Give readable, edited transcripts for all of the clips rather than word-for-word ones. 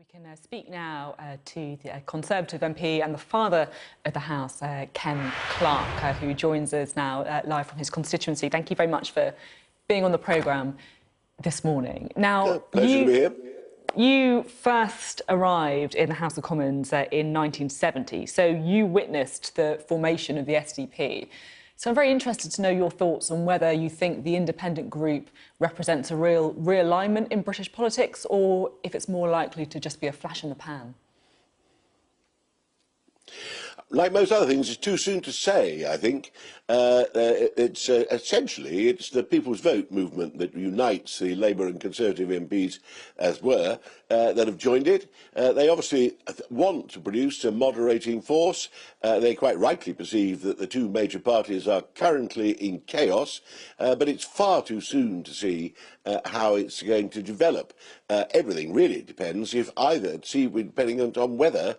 We can speak now to the Conservative MP and the father of the House, Ken Clarke, who joins us now live from his constituency. Thank you very much for being on the programme this morning. Now, pleasure to be here. You first arrived in the House of Commons in 1970, so you witnessed the formation of the SDP. So I'm very interested to know your thoughts on whether you think the independent group represents a real realignment in British politics, or if it's more likely to just be a flash in the pan. Like most other things, it's too soon to say, I think. It's essentially, it's the People's Vote movement that unites the Labour and Conservative MPs, as were, that have joined it. They obviously want to produce a moderating force. They quite rightly perceive that the two major parties are currently in chaos, but it's far too soon to see how it's going to develop. Everything really depends depending on whether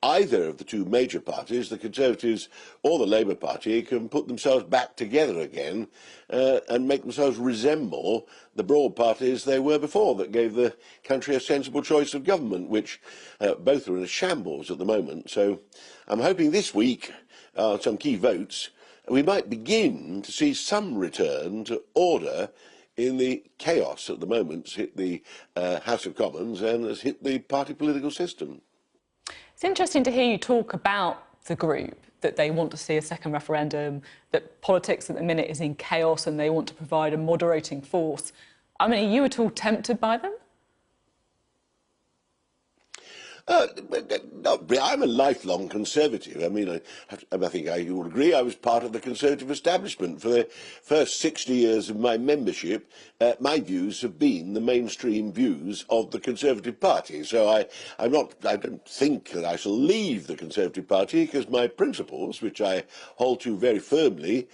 either of the two major parties, the Conservatives or the Labour Party, can put themselves back together again and make themselves resemble the broad parties they were before, that gave the country a sensible choice of government, which both are in a shambles at the moment. So I'm hoping this week, some key votes, we might begin to see some return to order in the chaos at the moment that's hit the House of Commons and has hit the party political system. It's interesting to hear you talk about the group, that they want to see a second referendum, that politics at the minute is in chaos and they want to provide a moderating force. I mean, are you at all tempted by them? I'm a lifelong Conservative. I mean, I think you would agree I was part of the Conservative establishment. For the first 60 years of my membership, my views have been the mainstream views of the Conservative Party. So I don't think that I shall leave the Conservative Party, because my principles, which I hold to very firmly,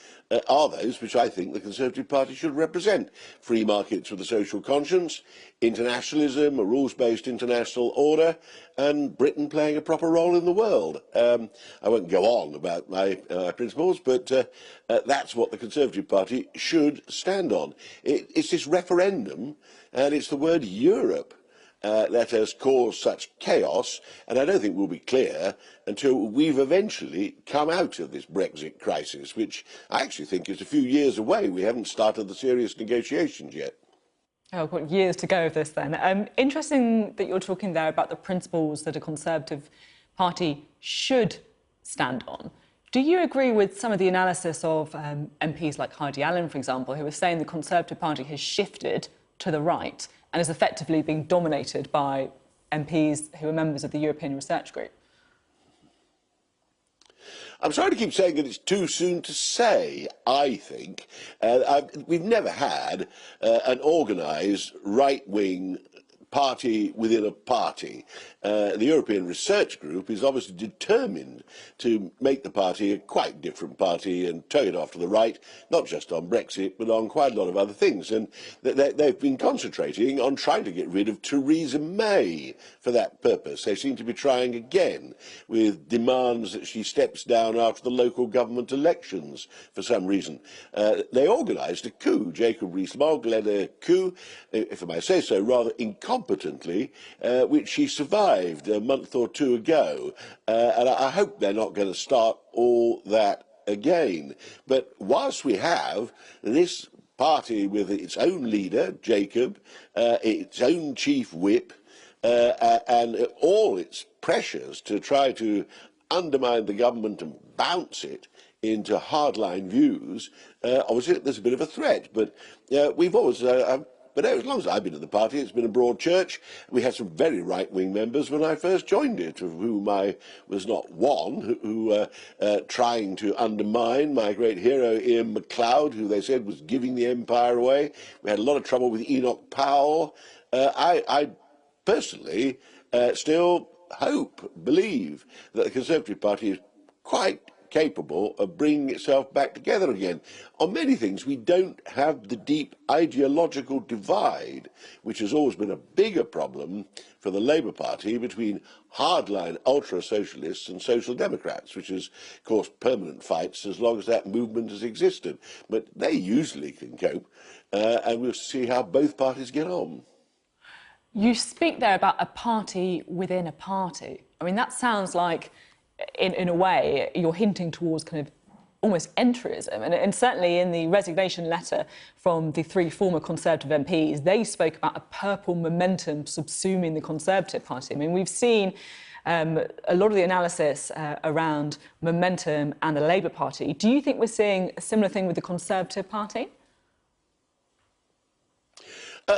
are those which I think the Conservative Party should represent. Free markets with a social conscience, internationalism, a rules-based international order, and Britain playing a proper role in the world. I won't go on about my principles, but that's what the Conservative Party should stand on. It's this referendum, and it's the word Europe that has caused such chaos, and I don't think we'll be clear until we've eventually come out of this Brexit crisis, which I actually think is a few years away. We haven't started the serious negotiations yet. Oh, we've got years to go of this then. Interesting that you're talking there about the principles that a Conservative Party should stand on. Do you agree with some of the analysis of MPs like Heidi Allen, for example, who are saying the Conservative Party has shifted to the right and is effectively being dominated by MPs who are members of the European Research Group? I'm sorry to keep saying that it's too soon to say, I think. We've never had an organised right-wing party within a party. The European Research Group is obviously determined to make the party a quite different party and tow it off to the right, not just on Brexit, but on quite a lot of other things. And they've been concentrating on trying to get rid of Theresa May for that purpose. They seem to be trying again with demands that she steps down after the local government elections for some reason. They organised a coup. Jacob Rees-Mogg led a coup, if I may say so, rather incompetently, which she survived a month or two ago, and I hope they're not going to start all that again. But whilst we have this party with its own leader, Jacob, its own chief whip, and all its pressures to try to undermine the government and bounce it into hardline views, obviously there's a bit of a threat. But we've always... But as long as I've been in the party, it's been a broad church. We had some very right-wing members when I first joined it, of whom I was not one, who were trying to undermine my great hero, Ian MacLeod, who they said was giving the empire away. We had a lot of trouble with Enoch Powell. I personally still believe that the Conservative Party is quite capable of bringing itself back together again. On many things, we don't have the deep ideological divide, which has always been a bigger problem for the Labour Party between hardline ultra-socialists and social democrats, which has caused permanent fights as long as that movement has existed. But they usually can cope, and we'll see how both parties get on. You speak there about a party within a party. I mean, that sounds like, in a way, you're hinting towards kind of almost entryism. And certainly in the resignation letter from the three former Conservative MPs, they spoke about a purple momentum subsuming the Conservative Party. I mean, we've seen a lot of the analysis around momentum and the Labour Party. Do you think we're seeing a similar thing with the Conservative Party?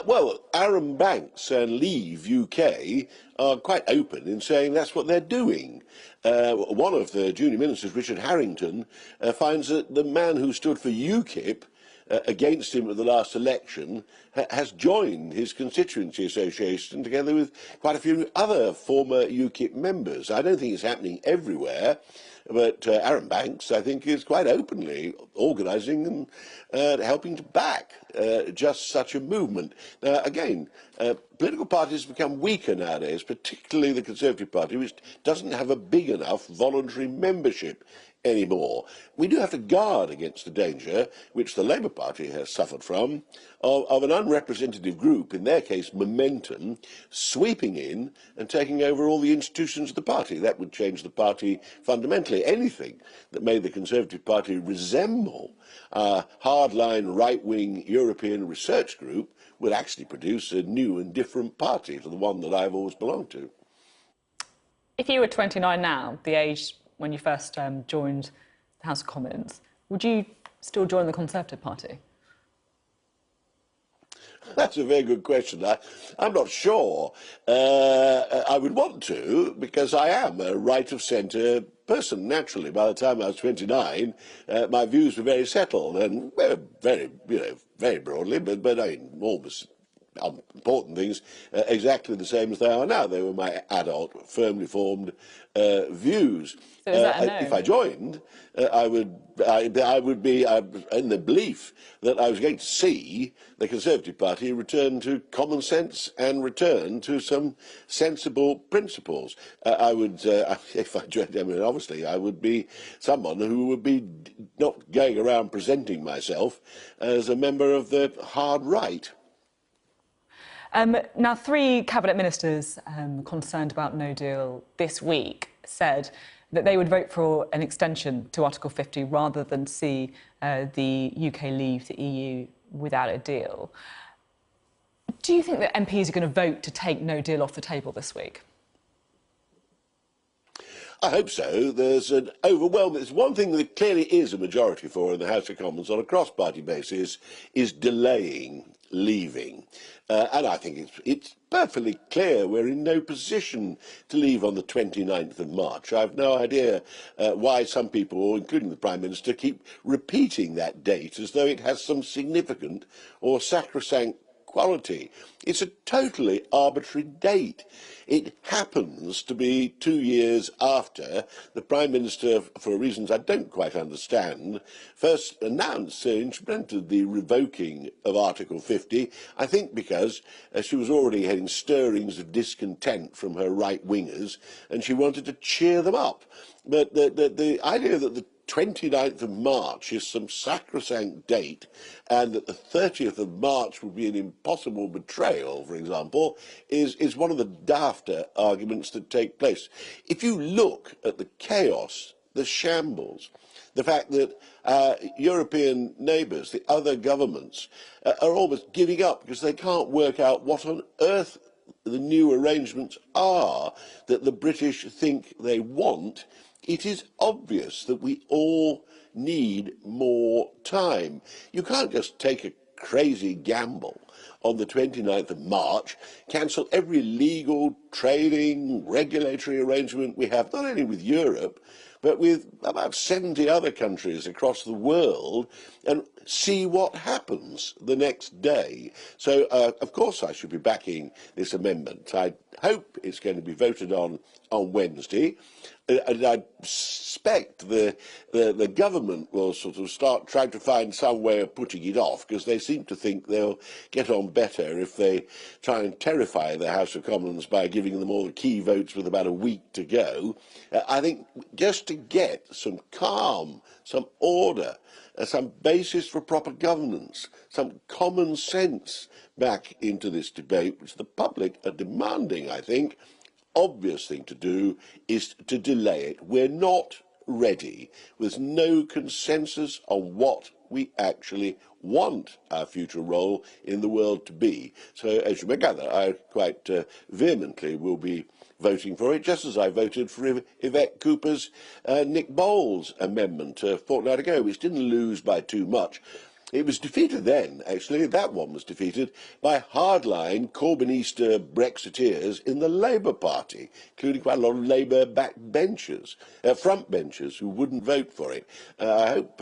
Well, Aaron Banks and Leave UK are quite open in saying that's what they're doing. One of the junior ministers, Richard Harrington, finds that the man who stood for UKIP against him at the last election has joined his constituency association together with quite a few other former UKIP members. I don't think it's happening everywhere, but Aaron Banks, I think, is quite openly organising and helping to back just such a movement. Now, again, political parties become weaker nowadays, particularly the Conservative Party, which doesn't have a big enough voluntary membership anymore. We do have to guard against the danger, which the Labour Party has suffered from, of an unrepresentative group, in their case Momentum, sweeping in and taking over all the institutions of the party. That would change the party fundamentally. Anything that made the Conservative Party resemble a hardline right-wing European research group would actually produce a new and different party to the one that I've always belonged to. If you were 29 now, the age when you first joined the House of Commons, would you still join the Conservative Party? That's a very good question. I'm not sure. I would want to, because I am a right-of-centre person, naturally. By the time I was 29, my views were very settled and very, very broadly, but I mean, almost important things, exactly the same as they are now. They were my adult, firmly formed views. So is that a no? If I joined, I would be in the belief that I was going to see the Conservative Party return to common sense and return to some sensible principles. I would, if I joined, I mean, obviously, I would be someone who would be not going around presenting myself as a member of the hard right. Now, three cabinet ministers concerned about no deal this week said that they would vote for an extension to Article 50 rather than see the UK leave the EU without a deal. Do you think that MPs are going to vote to take no deal off the table this week? I hope so. There's an overwhelming... There's one thing that clearly is a majority for in the House of Commons on a cross-party basis is delaying leaving. And I think it's perfectly clear we're in no position to leave on the 29th of March. I've no idea why some people, including the Prime Minister, keep repeating that date as though it has some significant or sacrosanct quality. It's a totally arbitrary date. It happens to be 2 years after the Prime Minister, for reasons I don't quite understand, first announced and implemented the revoking of Article 50, I think because she was already getting stirrings of discontent from her right-wingers and she wanted to cheer them up. But the idea that the 29th of March is some sacrosanct date and that the 30th of March would be an impossible betrayal, for example, is one of the dafter arguments that take place. If you look at the chaos, the shambles, the fact that European neighbours, the other governments, are almost giving up because they can't work out what on earth the new arrangements are that the British think they want, it is obvious that we all need more time. You can't just take a crazy gamble on the 29th of March, cancel every legal, trading, regulatory arrangement we have, not only with Europe, but with about 70 other countries across the world, and see what happens the next day. So, of course, I should be backing this amendment. I hope it's going to be voted on Wednesday. And I suspect the government will sort of start trying to find some way of putting it off, because they seem to think they'll get on better if they try and terrify the House of Commons by giving them all the key votes with about a week to go. I think just to get some calm, some order, some basis for proper governance, some common sense back into this debate, which the public are demanding, I think, obvious thing to do is to delay it. We're not ready. There's no consensus on what we actually want our future role in the world to be. So, as you may gather, I quite vehemently will be voting for it, just as I voted for Yvette Cooper's Nick Bowles amendment a fortnight ago, which didn't lose by too much. It was defeated then, actually. That one was defeated by hardline Corbynista Brexiteers in the Labour Party, including quite a lot of Labour backbenchers, frontbenchers who wouldn't vote for it. I hope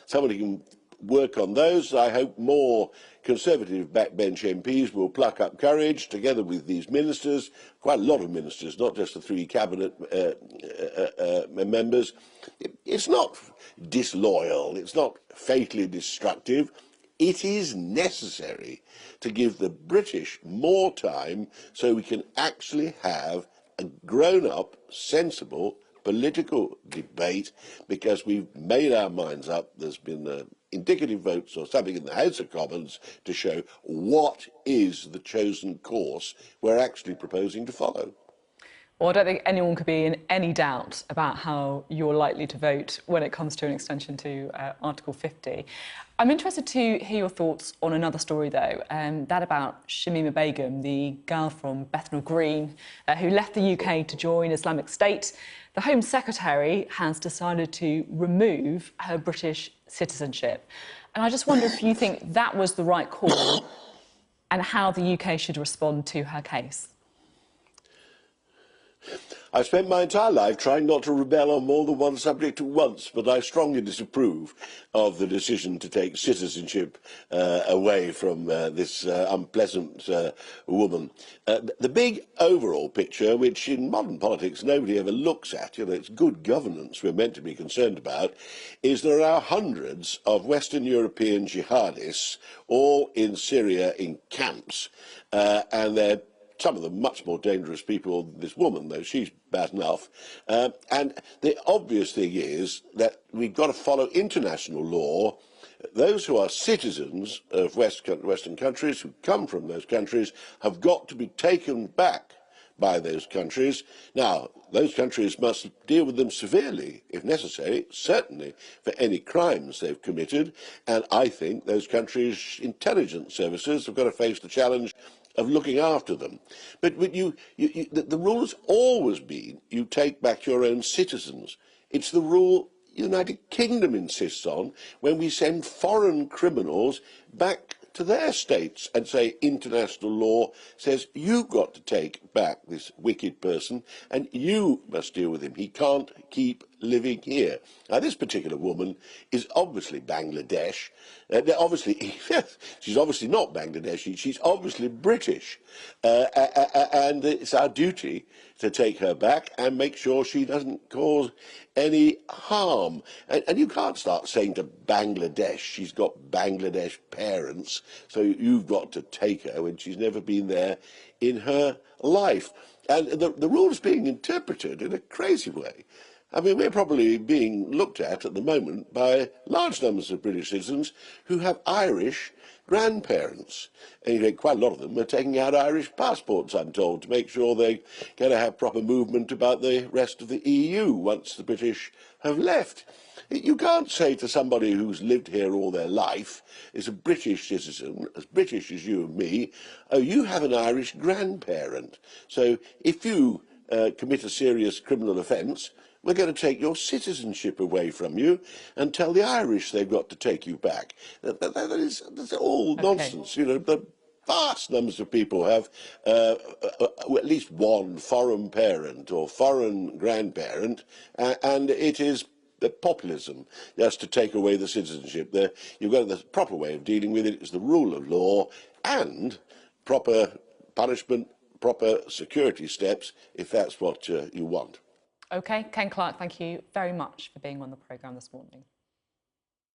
somebody can work on those. I hope more Conservative backbench MPs will pluck up courage together with these ministers, quite a lot of ministers, not just the 3 cabinet members. It's not disloyal, it's not fatally destructive. It is necessary to give the British more time so we can actually have a grown-up, sensible political debate, because we've made our minds up. There's been indicative votes or something in the House of Commons to show what is the chosen course we're actually proposing to follow. Well, I don't think anyone could be in any doubt about how you're likely to vote when it comes to an extension to Article 50. I'm interested to hear your thoughts on another story, though, that about Shamima Begum, the girl from Bethnal Green, who left the UK to join Islamic State. The Home Secretary has decided to remove her British citizenship. And I just wonder if you think that was the right call and how the UK should respond to her case. I've spent my entire life trying not to rebel on more than one subject at once, but I strongly disapprove of the decision to take citizenship away from this unpleasant woman. The big overall picture, which in modern politics nobody ever looks at, it's good governance we're meant to be concerned about, is there are hundreds of Western European jihadists all in Syria in camps, and they're some of them much more dangerous people than this woman, though she's bad enough. And the obvious thing is that we've got to follow international law. Those who are citizens of Western countries, who come from those countries, have got to be taken back by those countries. Now, those countries must deal with them severely, if necessary, certainly for any crimes they've committed. And I think those countries' intelligence services have got to face the challenge of looking after them. But the rule has always been you take back your own citizens. It's the rule the United Kingdom insists on when we send foreign criminals back to their states and say international law says you've got to take back this wicked person and you must deal with him. He can't keep living here. Now, this particular woman is obviously Bangladesh. She's obviously not Bangladeshi. She's obviously British. And it's our duty to take her back and make sure she doesn't cause any harm. And you can't start saying to Bangladesh, she's got Bangladesh parents, so you've got to take her when she's never been there in her life. And the rule's being interpreted in a crazy way. I mean, we're probably being looked at the moment by large numbers of British citizens who have Irish grandparents. And quite a lot of them are taking out Irish passports, I'm told, to make sure they're going to have proper movement about the rest of the EU once the British have left. You can't say to somebody who's lived here all their life, is a British citizen, as British as you and me, oh, you have an Irish grandparent. So if you commit a serious criminal offence, we're going to take your citizenship away from you and tell the Irish they've got to take you back. That's all nonsense. The vast numbers of people have at least one foreign parent or foreign grandparent, and it is the populism just to take away the citizenship. You've got the proper way of dealing with it is the rule of law and proper punishment, proper security steps, if that's what you want. OK, Ken Clarke, thank you very much for being on the programme this morning.